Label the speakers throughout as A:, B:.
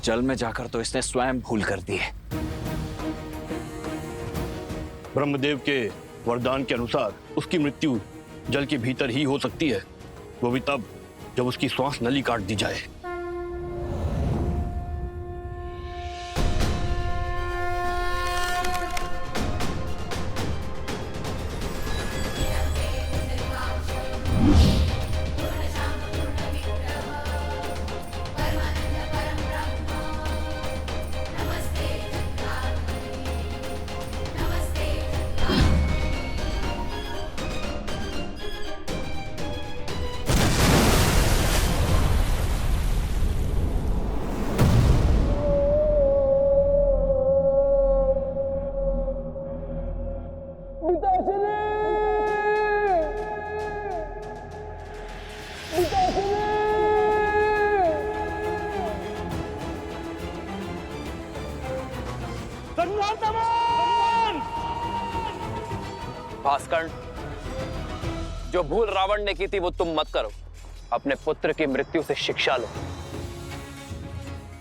A: जल में जाकर तो इसने स्वयं भूल कर दी है।
B: ब्रह्मदेव के वरदान के अनुसार उसकी मृत्यु जल के भीतर ही हो सकती है, वो भी तब जब उसकी श्वास नली काट दी जाए।
A: भास्कर्ण, जो भूल रावण ने की थी वो तुम मत करो। अपने पुत्र की मृत्यु से शिक्षा लो,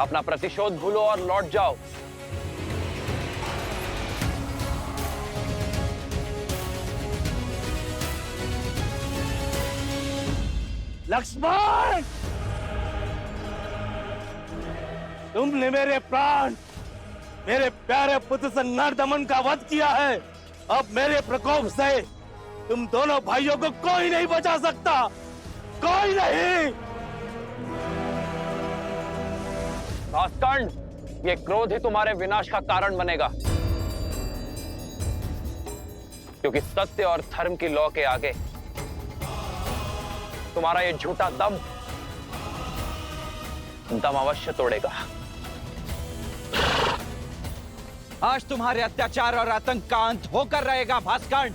A: अपना प्रतिशोध भूलो और लौट जाओ।
C: लक्ष्मण, तुमने मेरे प्राण, मेरे प्यारे पुत्र से नरदमन का वध किया है। अब मेरे प्रकोप से तुम दोनों भाइयों को कोई नहीं बचा सकता, कोई नहीं।
A: भास्कर्ण, ये क्रोध ही तुम्हारे विनाश का कारण बनेगा, क्योंकि सत्य और धर्म की लौ के आगे तुम्हारा ये झूठा दम अवश्य तोड़ेगा।
D: आज तुम्हारे अत्याचार और आतंक का अंत होकर रहेगा भास्कर्ण।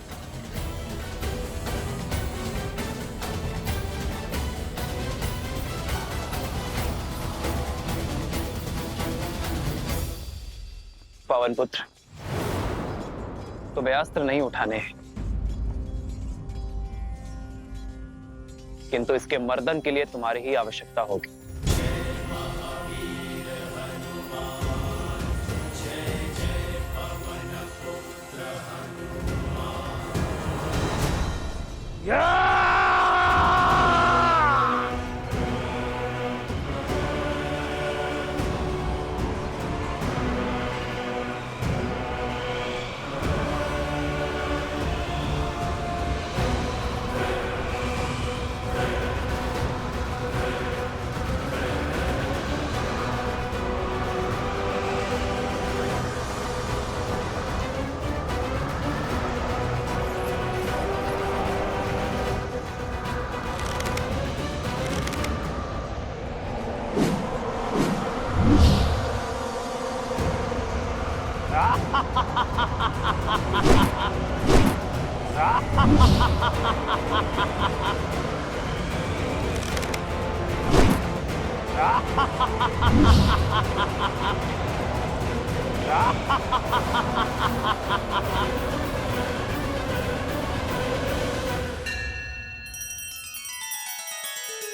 A: पवन पुत्र, तुम्हें अस्त्र नहीं उठाने हैं, किंतु इसके मर्दन के लिए तुम्हारी ही आवश्यकता होगी।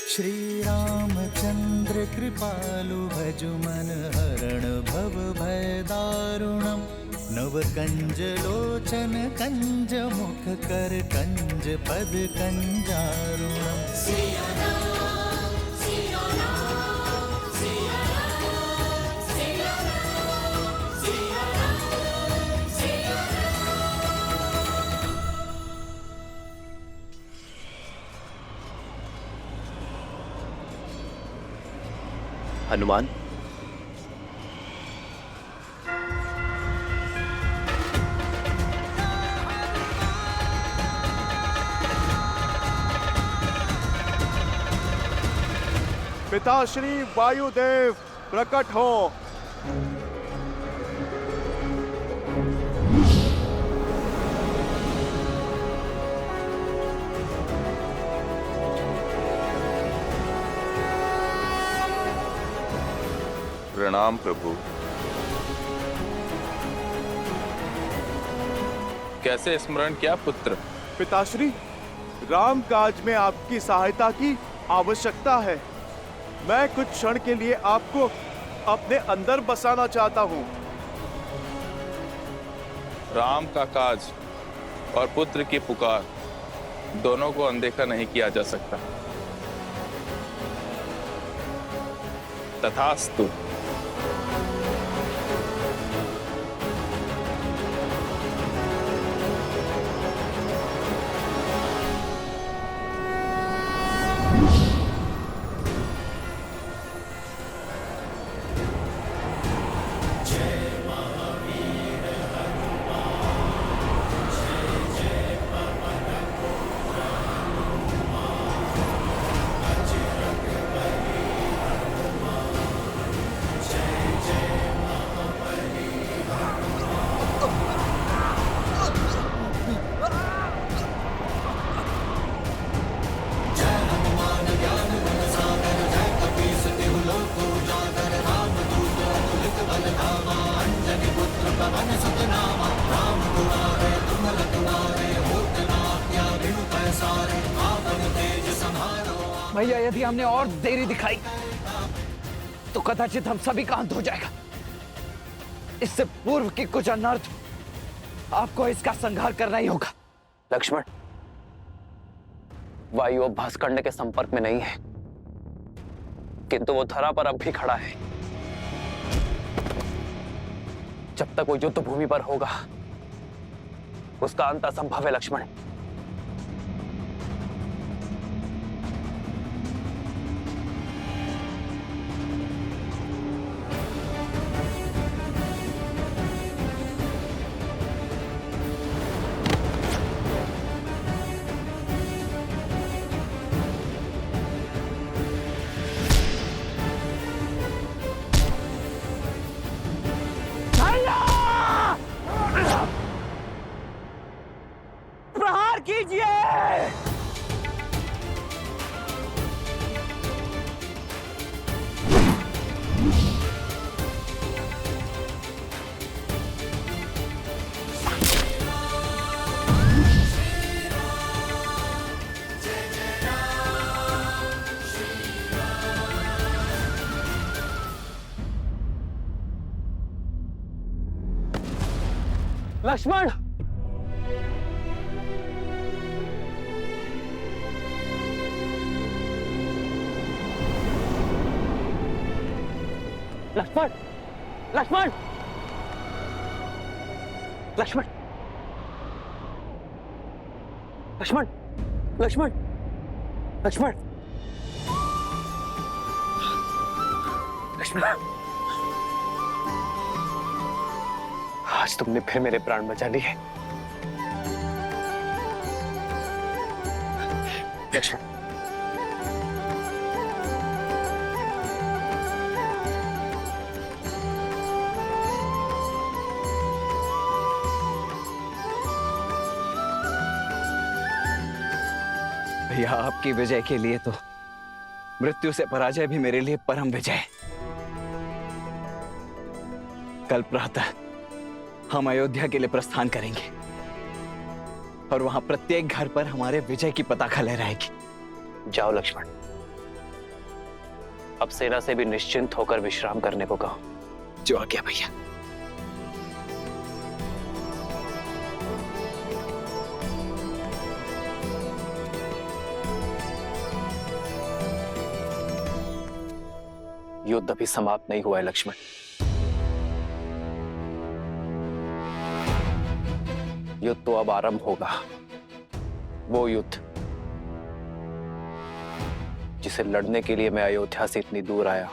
E: श्री रामचंद्र कृपालु भजु मन हरण भव भय दारुणम नव कंज लोचन कंज मुख कर कंज पद कंजारुणम।
F: हनुमान,
G: पिताश्री वायुदेव प्रकट हो।
H: प्रणाम प्रभु। कैसे स्मरण किया पुत्र?
G: पिताश्री, राम काज में आपकी सहायता की आवश्यकता है। मैं कुछ क्षण के लिए आपको अपने अंदर बसाना चाहता हूँ।
H: राम का काज और पुत्र की पुकार दोनों को अनदेखा नहीं किया जा सकता। तथास्तु।
D: भैया, यदि हमने और देरी दिखाई तो कदाचित हम सभी का अंत हो जाएगा। इससे पूर्व की कुछ अनर्थ आपको इसका संहार करना ही होगा।
A: लक्ष्मण, वायु अब भास्करण्य के संपर्क में नहीं है, किंतु वो धरा पर अब भी खड़ा है। जब तक वो युद्ध भूमि पर होगा, उसका अंत असंभव है लक्ष्मण।
D: प्रहार कीजिए।
A: लक्ष्मण, लक्ष्मण, लक्ष्मण, लक्ष्मण, लक्ष्मण, लक्ष्मण, लक्ष्मण, लक्ष्मण, आज तुमने फिर मेरे प्राण बचा लिए। लक्ष्मण,
D: भैया, आपकी विजय के लिए तो मृत्यु से पराजय भी मेरे लिए परम विजय है। कल प्रातः हम अयोध्या के लिए प्रस्थान करेंगे और वहां प्रत्येक घर पर हमारे विजय की पताका लहराएगी।
A: जाओ लक्ष्मण, अब सेना से भी निश्चिंत होकर विश्राम करने को कहो।
D: जो आज्ञा भैया।
A: युद्ध अभी समाप्त नहीं हुआ है लक्ष्मण। युद्ध तो अब आरंभ होगा। वो युद्ध जिसे लड़ने के लिए मैं अयोध्या से इतनी दूर आया।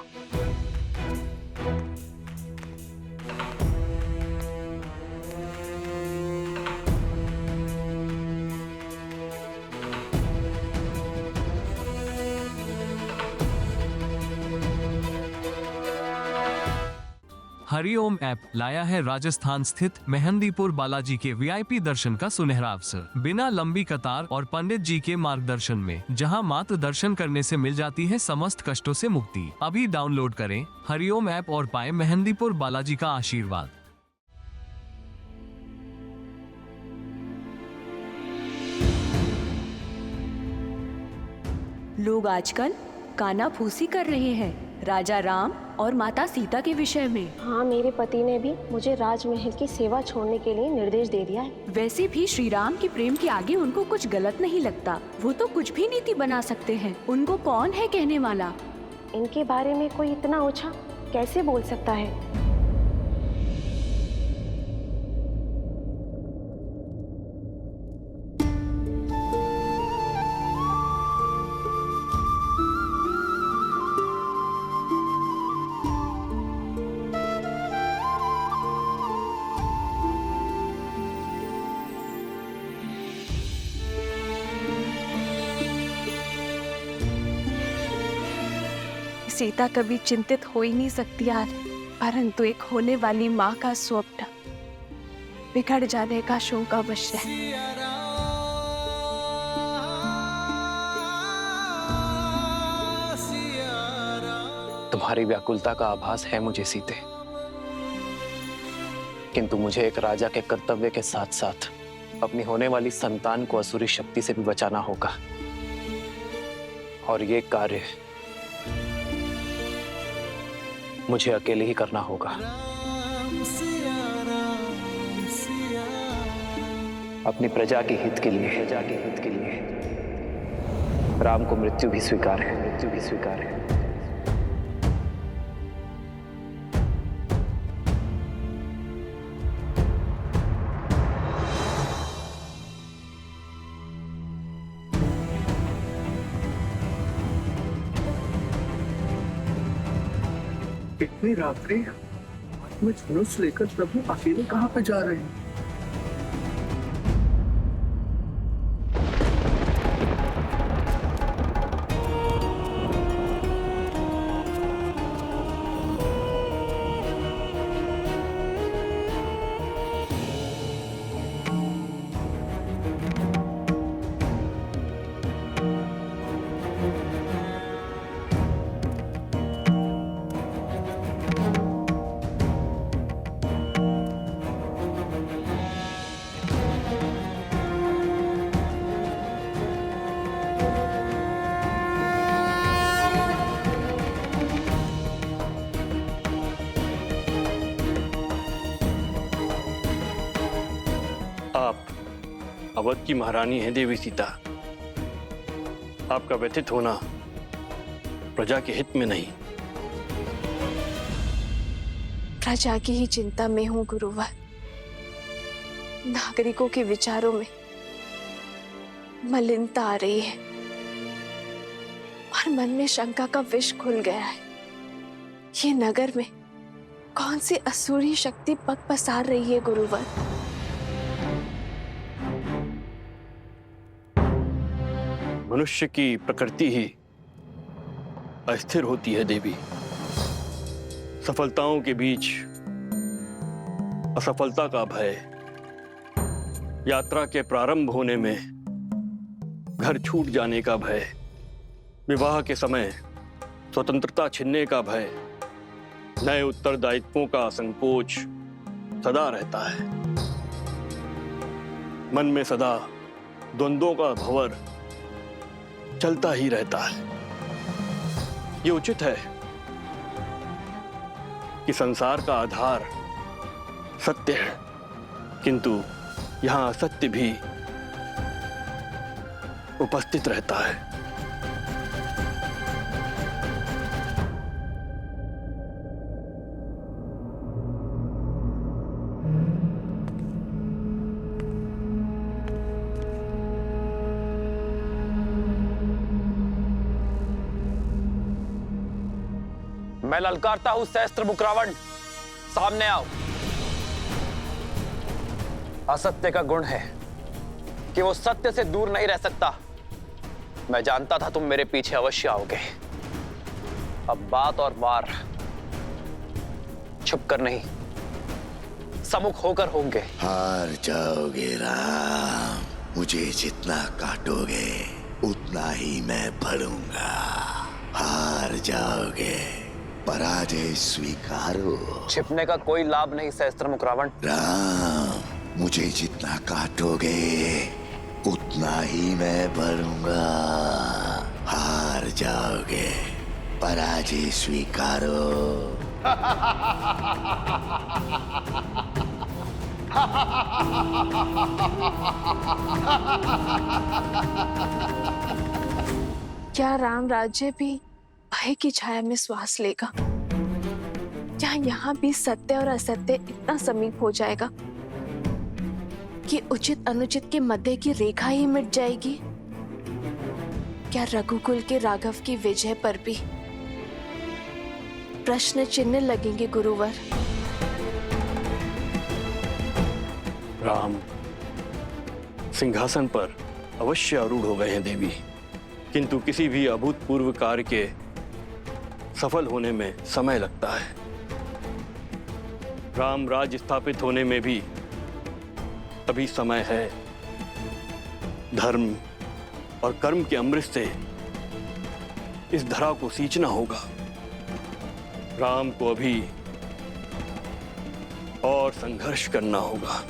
F: हरिओम ऐप लाया है राजस्थान स्थित मेहंदीपुर बालाजी के वीआईपी दर्शन का सुनहरा अवसर। बिना लंबी कतार और पंडित जी के मार्गदर्शन में जहां मात्र दर्शन करने से मिल जाती है समस्त कष्टों से मुक्ति। अभी डाउनलोड करें हरिओम ऐप और पाएं मेहंदीपुर बालाजी का आशीर्वाद।
I: लोग आजकल कानाफूसी कर रहे हैं राजा राम और माता सीता के विषय में।
J: हाँ, मेरे पति ने भी मुझे राजमहल की सेवा छोड़ने के लिए निर्देश दे दिया है।
I: वैसे भी श्री राम के प्रेम के आगे उनको कुछ गलत नहीं लगता। वो तो कुछ भी नीति बना सकते हैं। उनको कौन है कहने वाला?
J: इनके बारे में कोई इतना ओछा कैसे बोल सकता है?
I: सीता कभी चिंतित हो ही नहीं सकती यार, परंतु एक होने वाली माँ का स्वप्न बिगड़ जाने का शोक अवश्य है।
A: तुम्हारी व्याकुलता का आभास है मुझे सीते, किंतु मुझे एक राजा के कर्तव्य के साथ साथ अपनी होने वाली संतान को असुरी शक्ति से भी बचाना होगा, और ये कार्य मुझे अकेले ही करना होगा। अपनी प्रजा के हित के लिए राम को मृत्यु भी स्वीकार है।
K: इतनी रात्रि में धनुष लेकर प्रभु अकेले कहाँ पे जा रहे हैं?
B: अवध की महारानी है देवी सीता। आपका व्यथित होना प्रजा के हित में नहीं।
I: प्रजा की ही चिंता में हूँ गुरुवर। नागरिकों के विचारों में मलिनता आ रही है और मन में शंका का विष घुल गया है। ये नगर में कौन सी असुरी शक्ति पग पसार रही है गुरुवर?
B: मनुष्य की प्रकृति ही अस्थिर होती है देवी। सफलताओं के बीच असफलता का भय, यात्रा के प्रारंभ होने में घर छूट जाने का भय, विवाह के समय स्वतंत्रता छिनने का भय, नए उत्तरदायित्वों का संकोच सदा रहता है। मन में सदा द्वंद्वों का भंवर चलता ही रहता है। ये उचित है कि संसार का आधार सत्य है, किंतु यहां असत्य भी उपस्थित रहता है।
A: मैं ललकारता हूं सहस्त्र मुख रावण, सामने आओ। असत्य का गुण है कि वो सत्य से दूर नहीं रह सकता। मैं जानता था तुम मेरे पीछे अवश्य आओगे। अब बात और वार छुप कर नहीं, सम्मुख होकर होंगे।
L: हार जाओगे राम, मुझे जितना काटोगे उतना ही मैं बढ़ूंगा। हार जाओगे, पराजय स्वीकारो।
A: छिपने का कोई लाभ नहीं सहस्त्रमुख रावण।
L: राम, मुझे जितना काटोगे उतना ही मैं बढ़ूंगा। हार जाओगे, पराजय स्वीकारो।
I: क्या राम राज्य भी भय की छाया में श्वास लेगा? क्या यहाँ भी सत्य और असत्य इतना समीप हो जाएगा कि उचित अनुचित के मध्य की रेखा ही मिट जाएगी? क्या रघुकुल के राघव की विजय पर भी प्रश्न चिन्ह लगेंगे गुरुवर?
B: राम सिंहासन पर अवश्य आरूढ़ हो गए हैं देवी, किंतु किसी भी अभूतपूर्व कार्य के सफल होने में समय लगता है। राम राज्य स्थापित होने में भी अभी समय है। धर्म और कर्म के अमृत से इस धरा को सींचना होगा। राम को अभी और संघर्ष करना होगा।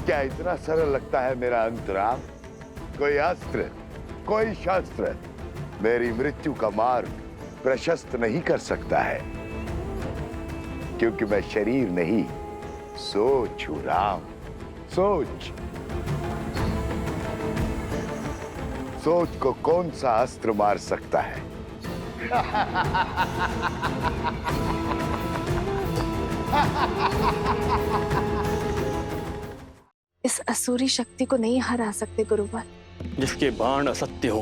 L: क्या इतना सरल लगता है मेरा अंतराम? कोई अस्त्र, कोई शास्त्र मेरी मृत्यु का मार्ग प्रशस्त नहीं कर सकता है, क्योंकि मैं शरीर नहीं, सोच हूं राम। सोच, सोच को कौन सा अस्त्र मार सकता है?
I: इस असुरी शक्ति को नहीं हरा सकते गुरुवर।
B: जिसके बाण असत्य हो,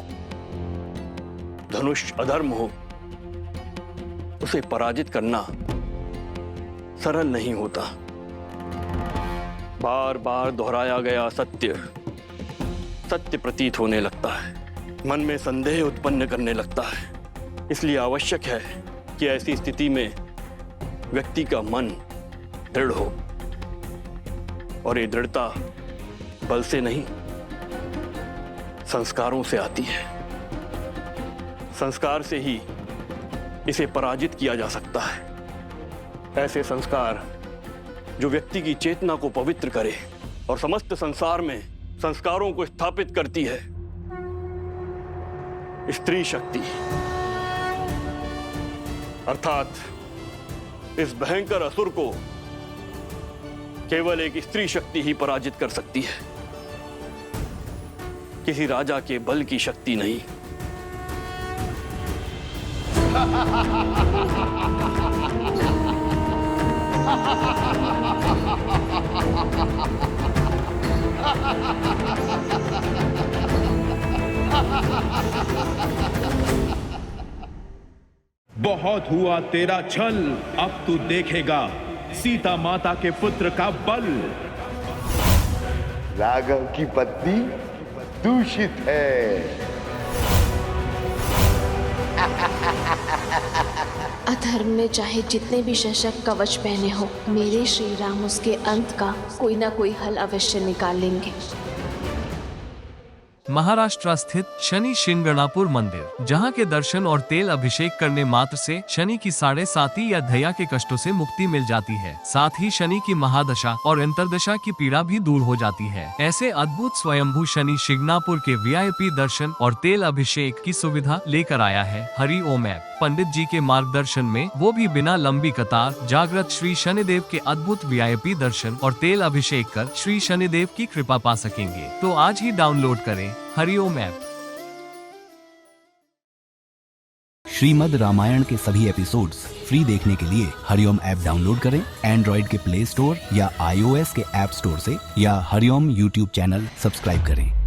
B: धनुष अधर्म हो, उसे पराजित करना सरल नहीं होता। बार बार दोहराया गया सत्य सत्य प्रतीत होने लगता है, मन में संदेह उत्पन्न करने लगता है। इसलिए आवश्यक है कि ऐसी स्थिति में व्यक्ति का मन दृढ़ हो, और ये दृढ़ता बल से नहीं, संस्कारों से आती है। संस्कार से ही इसे पराजित किया जा सकता है। ऐसे संस्कार जो व्यक्ति की चेतना को पवित्र करे और समस्त संसार में संस्कारों को स्थापित करती है। स्त्री शक्ति, अर्थात इस भयंकर असुर को केवल एक स्त्री शक्ति ही पराजित कर सकती है, किसी राजा के बल की शक्ति नहीं।
M: बहुत हुआ तेरा छल, अब तू देखेगा सीता माता के पुत्र का बल।
L: राघव की पत्नी दूषित है।
I: अधर्म में चाहे जितने भी सशक्त कवच पहने हो, मेरे श्री राम उसके अंत का कोई ना कोई हल अवश्य निकाल लेंगे।
F: महाराष्ट्र स्थित शनि शिंगणापुर मंदिर, जहां के दर्शन और तेल अभिषेक करने मात्र से शनि की 7.5 या दया के कष्टों से मुक्ति मिल जाती है। साथ ही शनि की महादशा और अंतर्दशा की पीड़ा भी दूर हो जाती है। ऐसे अद्भुत स्वयंभू शनि शिंगणापुर के VIP दर्शन और तेल अभिषेक की सुविधा लेकर आया है हरि ओम ऐप। पंडित जी के मार्गदर्शन में, वो भी बिना लंबी कतार, जागृत श्री शनिदेव के अद्भुत VIP दर्शन और तेल अभिषेक कर श्री शनिदेव की कृपा पा सकेंगे। तो आज ही डाउनलोड करें हरि ओम ऐप।
N: श्रीमद् रामायण के सभी एपिसोड्स फ्री देखने के लिए हरिओम ऐप डाउनलोड करें एंड्रॉइड के प्ले स्टोर या iOS के ऐप स्टोर से, या हरिओम YouTube चैनल सब्सक्राइब करें।